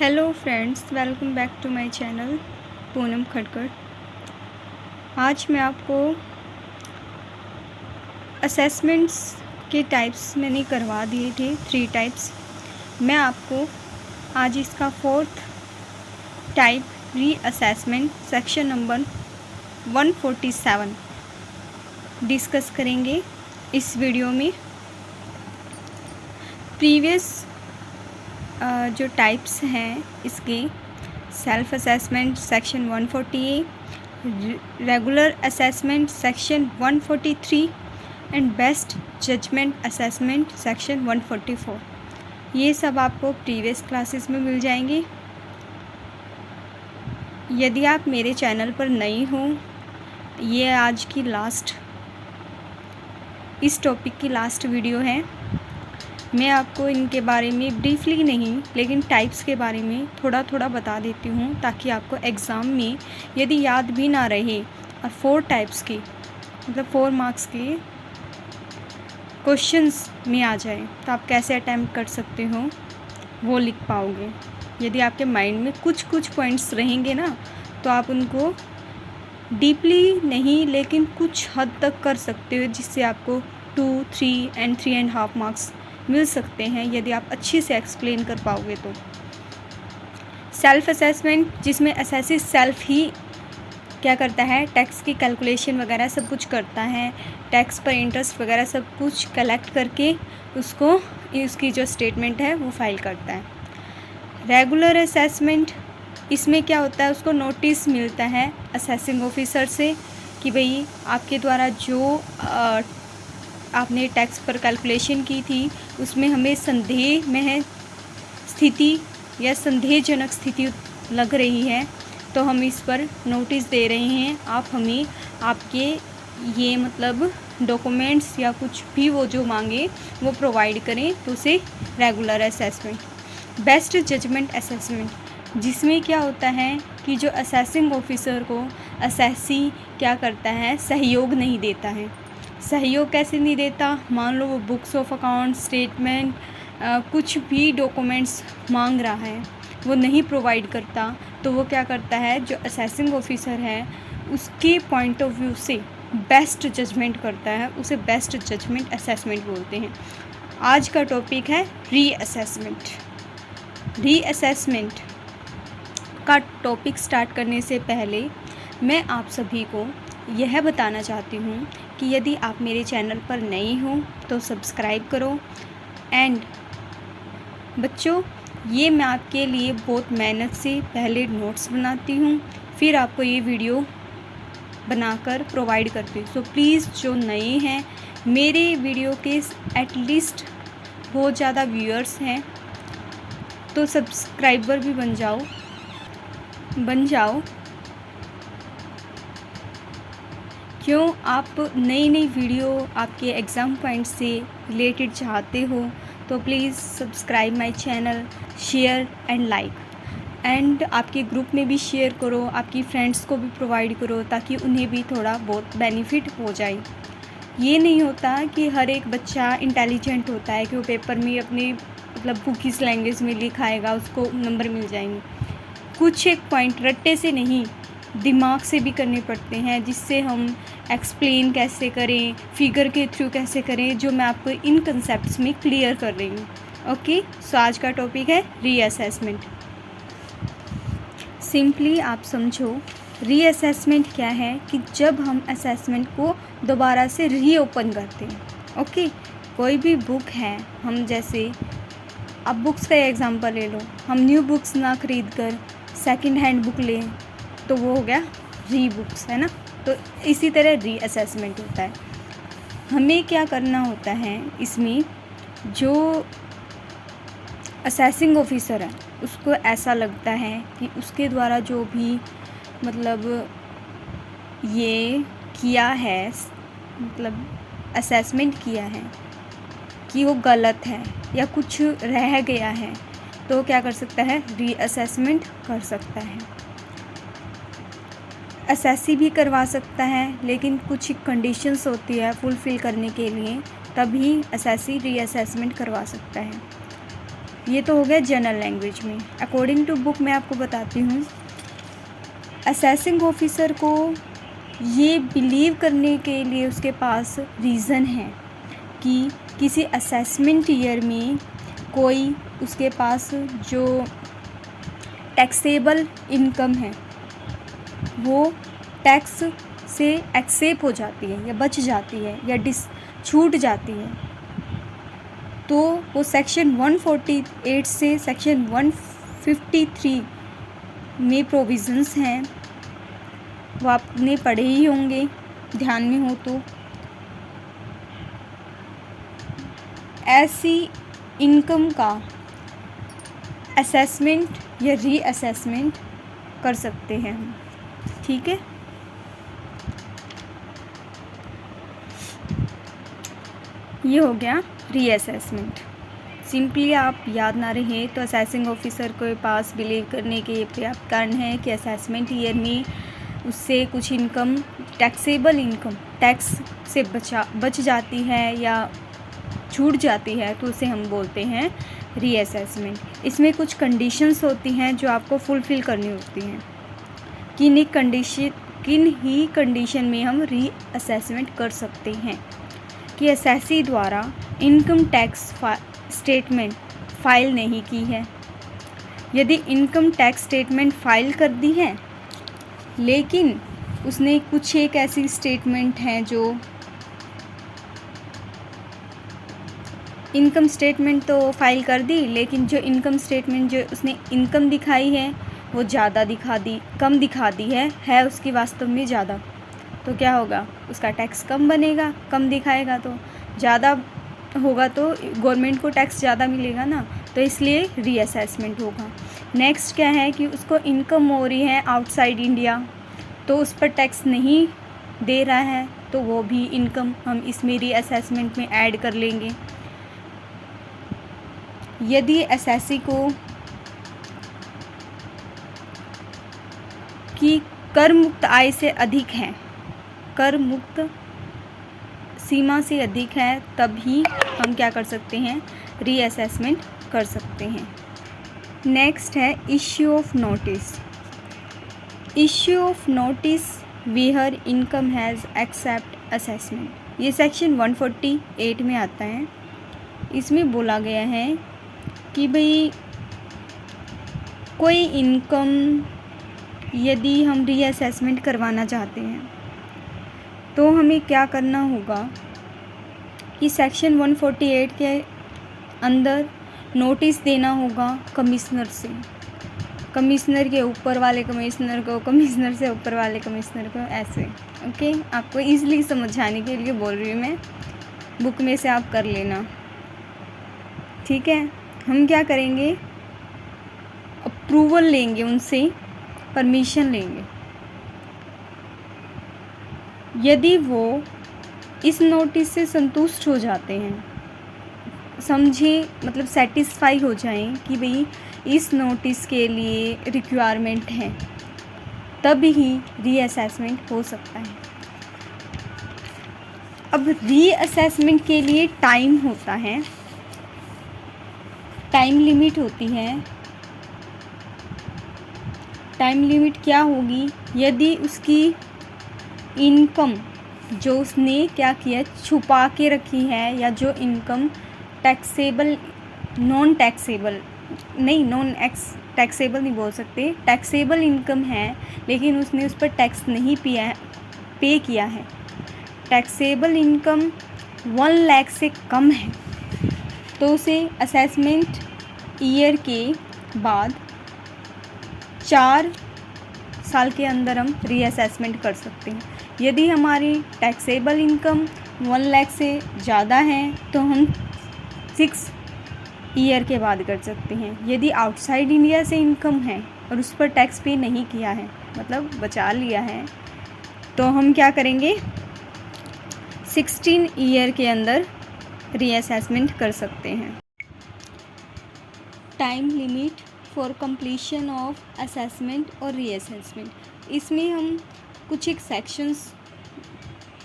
Hello friends, welcome back to my channel Poonam Khatkar. आज मैं आपको असेसमेंट्स के टाइप्स मैंने करवा दिए थे 3 टाइप्स। मैं आपको आज इसका 4th टाइप री असेसमेंट सेक्शन नंबर 147 डिस्कस करेंगे इस वीडियो में। प्रीवियस जो टाइप्स हैं इसके self assessment section 148, regular assessment section 143 and best judgement assessment section 144, ये सब आपको प्रीवियस क्लासेस में मिल जाएंगे। यदि आप मेरे चैनल पर नई हो, ये आज की इस टॉपिक की लास्ट वीडियो है। मैं आपको इनके बारे में ब्रीफली नहीं लेकिन टाइप्स के बारे में थोड़ा थोड़ा बता देती हूँ, ताकि आपको एग्ज़ाम में यदि याद भी ना रहे और 4 टाइप्स की मतलब 4 मार्क्स के क्वेश्चंस में आ जाए तो आप कैसे अटैम्प्ट कर सकते हो वो लिख पाओगे। यदि आपके माइंड में कुछ पॉइंट्स रहेंगे ना, तो आप उनको डीपली नहीं लेकिन कुछ हद तक कर सकते हो, जिससे आपको 2, 3 एंड 3.5 मार्क्स मिल सकते हैं यदि आप अच्छे से एक्सप्लेन कर पाओगे तो। सेल्फ असेसमेंट, जिसमें असेसी सेल्फ ही क्या करता है, टैक्स की कैलकुलेशन वगैरह सब कुछ करता है, टैक्स पर इंटरेस्ट वगैरह सब कुछ कलेक्ट करके उसकी जो स्टेटमेंट है वो फाइल करता है। रेगुलर असेसमेंट, इसमें क्या होता है, उसको नोटिस मिलता है असेसिंग ऑफिसर से कि भाई आपके द्वारा जो आपने टैक्स पर कैलकुलेशन की थी उसमें हमें संदेह में स्थिति या संदेहजनक स्थिति लग रही है, तो हम इस पर नोटिस दे रहे हैं, आप हमें आपके ये मतलब डॉक्यूमेंट्स या कुछ भी वो जो मांगे वो प्रोवाइड करें, तो उसे regular assessment. Best judgement assessment, जिसमें क्या होता है कि जो असेसिंग ऑफिसर को असेसी क्या करता है, सहयोग नहीं देता है। सहयोग कैसे नहीं देता, मान लो वो बुक्स ऑफ अकाउंट, स्टेटमेंट, कुछ भी डॉक्यूमेंट्स मांग रहा है वो नहीं प्रोवाइड करता, तो वो क्या करता है, जो असेसिंग ऑफिसर है उसके पॉइंट ऑफ व्यू से बेस्ट जजमेंट करता है, उसे बेस्ट जजमेंट असेसमेंट बोलते हैं। आज का टॉपिक है रीअसेसमेंट। रीअसेसमेंट का टॉपिक स्टार्ट करने से पहले मैं आप सभी को यह बताना चाहती हूँ कि यदि आप मेरे चैनल पर नए हो तो सब्सक्राइब करो। एंड बच्चों, ये मैं आपके लिए बहुत मेहनत से पहले नोट्स बनाती हूँ, फिर आपको ये वीडियो बनाकर प्रोवाइड करती हूँ। सो प्लीज़ जो नए हैं, मेरे वीडियो के एटलीस्ट बहुत ज़्यादा व्यूअर्स हैं, तो सब्सक्राइबर भी बन जाओ। क्यों आप नई वीडियो आपके एग्ज़ाम पॉइंट से रिलेटेड चाहते हो, तो please subscribe my channel, share and like, and आपके ग्रुप में भी शेयर करो, आपकी फ्रेंड्स को भी प्रोवाइड करो, ताकि उन्हें भी थोड़ा बहुत बेनिफिट हो जाए। ये नहीं होता कि हर एक बच्चा इंटेलिजेंट होता है कि वो पेपर में अपनी मतलब बुकिस लैंग्वेज में लिखाएगा उसको नंबर मिल जाएंगे। कुछ एक पॉइंट रट्टे से नहीं, दिमाग से भी करने पड़ते हैं, जिससे हम एक्सप्लेन कैसे करें, फिगर के थ्रू कैसे करें, जो मैं आपको इन कंसेप्ट्स में क्लियर कर रही हूँ। ओके, सो आज का टॉपिक है रीअसेसमेंट। सिंपली आप समझो, रीअसेसमेंट क्या है कि जब हम असेसमेंट को दोबारा से रीओपन करते हैं। ओके, कोई भी बुक है, हम जैसे अब बुक्स का एग्जांपल ले लो, हम न्यू बुक्स ना खरीद कर सेकेंड हैंड बुक लें तो वो हो गया री बुक्स, है ना। तो इसी तरह रीअसेसमेंट होता है। हमें क्या करना होता है, इसमें जो असेसिंग ऑफिसर है उसको ऐसा लगता है कि उसके द्वारा जो भी मतलब ये किया है, मतलब असेसमेंट किया है कि वो गलत है या कुछ रह गया है, तो क्या कर सकता है, रीअसेसमेंट कर सकता है। असेसी भी करवा सकता है, लेकिन कुछ कंडीशंस होती है फुलफ़िल करने के लिए, तभी असेसी रीअसेसमेंट करवा सकता है। ये तो हो गया जनरल लैंग्वेज में। अकॉर्डिंग टू बुक मैं आपको बताती हूँ, असेसिंग ऑफिसर को ये बिलीव करने के लिए उसके पास रीज़न है कि किसी असेसमेंट ईयर में कोई उसके पास जो टैक्सेबल इनकम है वो टैक्स से एक्सेप हो जाती है या बच जाती है या छूट जाती है, तो वो सेक्शन 148 से सेक्शन 153 में प्रोविज़न्स हैं, वो आपने पढ़े ही होंगे ध्यान में हो तो। ऐसी इनकम का असेसमेंट या रीअसेसमेंट कर सकते हैं हम, ठीक है। ये हो गया रीअसेसमेंट। सिंपली आप याद ना रहे तो असेसिंग ऑफिसर के पास बिलीव करने के ये पर्याप्त कारण है कि असेसमेंट ईयर में उससे कुछ इनकम, टैक्सेबल इनकम, टैक्स से बच जाती है या छूट जाती है, तो उसे हम बोलते हैं रीअसेसमेंट। इसमें कुछ कंडीशंस होती हैं जो आपको फुलफ़िल करनी होती हैं। किन ही कंडीशन में हम रीअसेसमेंट कर सकते हैं कि असेसी द्वारा इनकम टैक्स स्टेटमेंट फ़ाइल नहीं की है। यदि इनकम टैक्स स्टेटमेंट फ़ाइल कर दी है लेकिन उसने कुछ एक ऐसी स्टेटमेंट हैं जो इनकम स्टेटमेंट तो फ़ाइल कर दी, लेकिन जो इनकम स्टेटमेंट जो उसने इनकम दिखाई है वो ज़्यादा दिखा दी, कम दिखा दी है उसकी वास्तव में ज़्यादा, तो क्या होगा, उसका टैक्स कम बनेगा। कम दिखाएगा तो ज़्यादा होगा तो गवर्नमेंट को टैक्स ज़्यादा मिलेगा ना, तो इसलिए रीअसेसमेंट होगा। नेक्स्ट क्या है कि उसको इनकम हो रही है आउटसाइड इंडिया, तो उस पर टैक्स नहीं दे रहा है, तो वो भी इनकम हम इसमें रीअसेसमेंट में ऐड कर लेंगे। यदि असेसी को कि कर मुक्त आय से अधिक है, कर मुक्त सीमा से अधिक है, तभी हम क्या कर सकते हैं, रीअसेसमेंट कर सकते हैं। नेक्स्ट है issue of notice. Issue of notice where income has except assessment, ये सेक्शन 148 में आता है। इसमें बोला गया है कि भाई कोई इनकम यदि हम रीअसेसमेंट करवाना चाहते हैं तो हमें क्या करना होगा कि सेक्शन 148 के अंदर नोटिस देना होगा कमिश्नर से, कमिश्नर के ऊपर वाले कमिश्नर को, कमिश्नर से ऊपर वाले कमिश्नर को, ऐसे। ओके, आपको ईज़िली समझाने के लिए बोल रही हूँ मैं, बुक में से आप कर लेना, ठीक है। हम क्या करेंगे, अप्रूवल लेंगे उनसे, परमिशन लेंगे। यदि वो इस नोटिस से संतुष्ट हो जाते हैं, समझे मतलब सेटिस्फाई हो जाएं कि भाई इस नोटिस के लिए रिक्वायरमेंट है, तब ही रीअसेसमेंट हो सकता है। अब रीअसेसमेंट के लिए टाइम होता है, टाइम लिमिट होती है। टाइम लिमिट क्या होगी, यदि उसकी इनकम जो उसने क्या किया, छुपा के रखी है, या जो इनकम टैक्सेबल, नॉन टैक्सेबल नहीं बोल सकते, टैक्सेबल इनकम है लेकिन उसने उस पर टैक्स नहीं पे किया है, टैक्सेबल इनकम 1 लाख से कम है, तो उसे असेसमेंट ईयर के बाद 4 साल के अंदर हम रीअसेसमेंट कर सकते हैं। यदि हमारी टैक्सेबल इनकम 1 लाख से ज़्यादा है तो हम 6 ईयर के बाद कर सकते हैं। यदि आउटसाइड इंडिया से इनकम है और उस पर टैक्स पे नहीं किया है, मतलब बचा लिया है, तो हम क्या करेंगे, 16 ईयर के अंदर रीअसेसमेंट कर सकते हैं। Time limit for completion of assessment और रीअसेसमेंट, इसमें हम कुछ एक सेक्शंस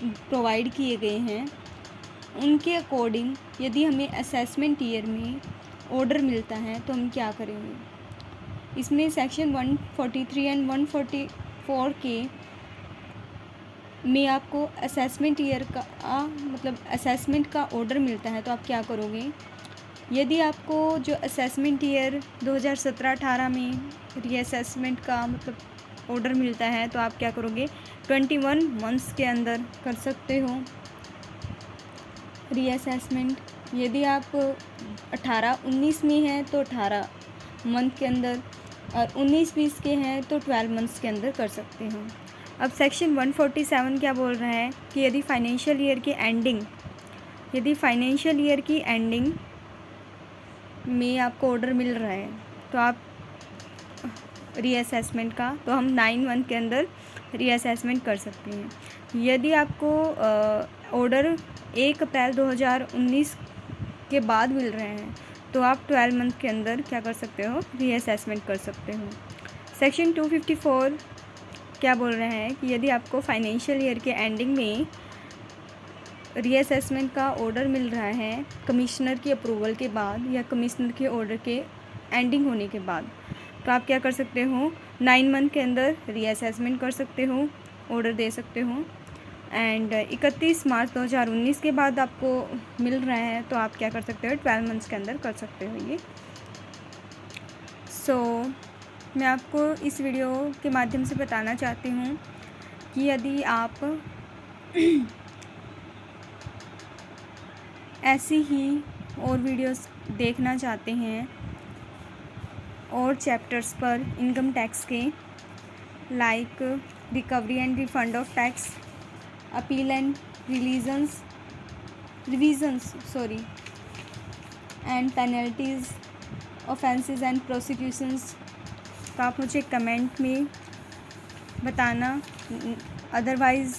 प्रोवाइड किए गए हैं, उनके अकॉर्डिंग यदि हमें असेसमेंट ईयर में ऑर्डर मिलता है तो हम क्या करेंगे। इसमें सेक्शन 143 एंड 144 के में आपको असेसमेंट ईयर का मतलब असेसमेंट का ऑर्डर मिलता है तो आप क्या करोगे। यदि आपको जो असेसमेंट ईयर 2017-18 में रीअसेसमेंट का मतलब ऑर्डर मिलता है तो आप क्या करोगे, 21 मंथ्स के अंदर कर सकते हो रीअसेसमेंट। यदि आप 18-19 में हैं तो 18 मंथ के अंदर, और 19-20 के हैं तो 12 मंथ्स के अंदर कर सकते हो। अब सेक्शन 147 क्या बोल रहा है कि यदि फाइनेंशियल ईयर की एंडिंग में आपको ऑर्डर मिल रहा है तो आप रीअसेसमेंट का, तो हम 9 मंथ के अंदर रीअसेसमेंट कर सकते हैं। यदि आपको ऑर्डर 1 अप्रैल 2019 के बाद मिल रहे हैं तो आप 12 मंथ के अंदर क्या कर सकते हो, रीअसेसमेंट कर सकते हो। सेक्शन 254 क्या बोल रहे हैं कि यदि आपको फाइनेंशियल ईयर के एंडिंग में रीअसेसमेंट का ऑर्डर मिल रहा है कमिश्नर की अप्रूवल के बाद या कमिश्नर के ऑर्डर के एंडिंग होने के बाद, तो आप क्या कर सकते हो, 9 मंथ के अंदर रीअसेसमेंट कर सकते हो, ऑर्डर दे सकते हो। एंड 31 मार्च 2019 के बाद आपको मिल रहा है तो आप क्या कर सकते हो, 12 मंथ्स के अंदर कर सकते हो ये। मैं आपको इस वीडियो के माध्यम से बताना चाहती हूँ कि यदि आप ऐसी ही और वीडियोस देखना चाहते हैं और चैप्टर्स पर इनकम टैक्स के, like recovery and refund of tax, appeal and revisions and penalties, offences and prosecutions, तो आप मुझे कमेंट में बताना। अदरवाइज़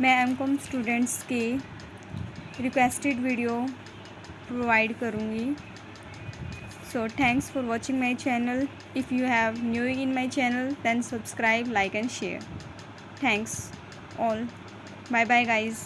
मैं एमकॉम स्टूडेंट्स के रिक्वेस्टेड वीडियो प्रोवाइड करूँगी। So thanks for watching my channel. If you have new in my channel, then subscribe, like and share. Thanks all. Bye bye guys.